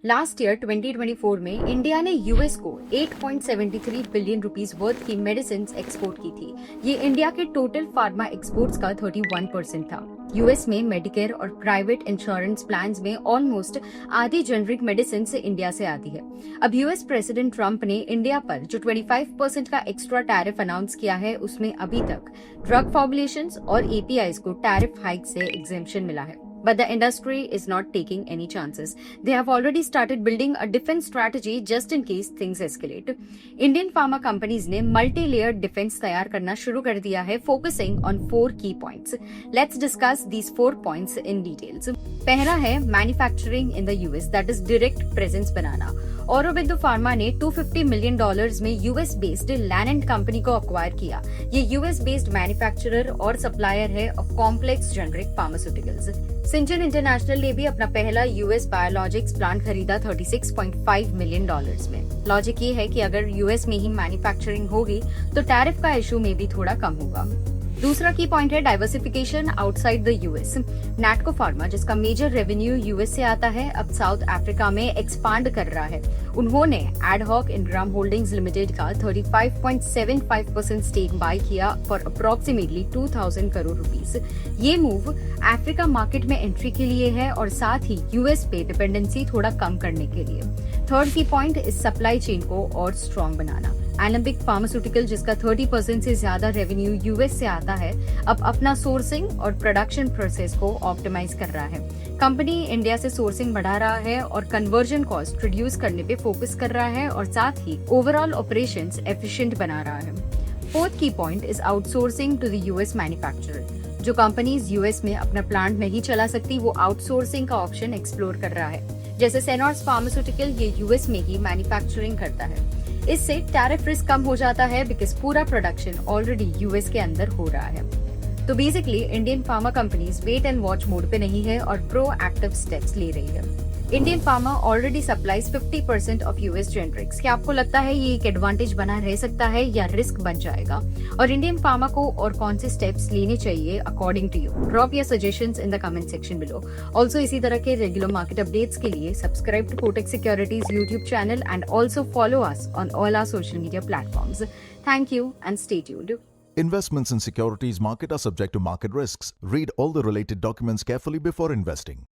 Last year 2024 में India ने US को 8.73 बिलियन रुपीस वर्थ की मेडिसिन एक्सपोर्ट की थी। ये इंडिया के टोटल फार्मा एक्सपोर्ट्स का 31% था। यूएस में मेडिकेयर और प्राइवेट इंश्योरेंस प्लान्स में ऑलमोस्ट आधी जेनरिक मेडिसिन से इंडिया से आती है। अब यूएस प्रेसिडेंट ट्रंप ने इंडिया पर जो 25% का एक्स्ट्रा टैरिफ अनाउंस किया है, उसमें अभी तक ड्रग फॉर्मुलेशंस और एपीआईज को टैरिफ हाइक से एग्जेम्पशन मिला है। But the industry is not taking any chances. They have already started building a defense strategy just in case things escalate. Indian pharma companies ने multi-layered defense तैयार करना शुरू कर दिया है, focusing on 4 key points. Let's discuss these 4 points in details. पहला है manufacturing in the US, that is direct presence बनाना। औरोबिंदो फार्मा ने $250 मिलियन में यूएस बेस्ड लैनेंट कंपनी को अक्वायर किया। ये यूएस बेस्ड मैन्युफैक्चरर और सप्लायर है of complex generic pharmaceuticals. Syngene international ने भी अपना पहला यूएस बायोलॉजिक्स प्लांट खरीदा $36.5 मिलियन में। लॉजिक ये है कि अगर यूएस में ही मैन्युफैक्चरिंग होगी तो टैरिफ का इशू में भी थोड़ा कम होगा। दूसरा की पॉइंट है diversification outside the US. Natco pharma, जिसका मेजर रेवेन्यू यूएस से आता है, अब साउथ अफ्रीका में एक्सपांड कर रहा है। उन्होंने एडहॉक इनग्राम होल्डिंग्स लिमिटेड का 35.75% स्टेक बाय किया फॉर अप्रोक्सीमेटली 2000 करोड़ रुपीस। ये मूव अफ्रीका मार्केट में एंट्री के लिए है और साथ ही यूएस पे डिपेंडेंसी थोड़ा कम करने के लिए। थर्ड की पॉइंट इस सप्लाई चेन को और स्ट्रॉन्ग बनाना। एलेम्बिक फार्मास्यूटिकल, जिसका 30% से ज्यादा रेवेन्यू यूएस से आता है, अब अपना सोर्सिंग और प्रोडक्शन प्रोसेस को ऑप्टिमाइज कर रहा है। कंपनी इंडिया से सोर्सिंग बढ़ा रहा है और कन्वर्जन कॉस्ट रिड्यूस करने पे फोकस कर रहा है और साथ ही ओवरऑल ऑपरेशंस एफिशिएंट बना रहा है। फोर्थ की point is outsourcing to the US manufacturer. जो कंपनीज यूएस में अपना प्लांट नहीं चला सकती, वो आउटसोर्सिंग का ऑप्शन एक्सप्लोर कर रहा है। जैसे सेनॉर्स फार्मास्यूटिकल, ये यूएस में ही मैन्युफैक्चरिंग करता है। इससे टैरिफ रिस्क कम हो जाता है बिकॉज पूरा प्रोडक्शन ऑलरेडी यूएस के अंदर हो रहा है। तो basically Indian pharma companies wait and watch mode पे नहीं है और प्रोएक्टिव स्टेप्स ले रही है। Indian pharma already supplies 50% of US generics. क्या आपको लगता है ये एक एडवांटेज बना रह सकता है या रिस्क बन जाएगा? और इंडियन फार्मा को और कौन से स्टेप्स लेने चाहिए according to you? Drop your suggestions in the comment section below. Also इसी तरह के रेगुलर मार्केट अपडेट्स के लिए subscribe to Kotak Securities YouTube channel and also follow us on all our social media platforms. Thank you and stay tuned. Investments in securities market are subject to market risks. Read all the related documents carefully before investing.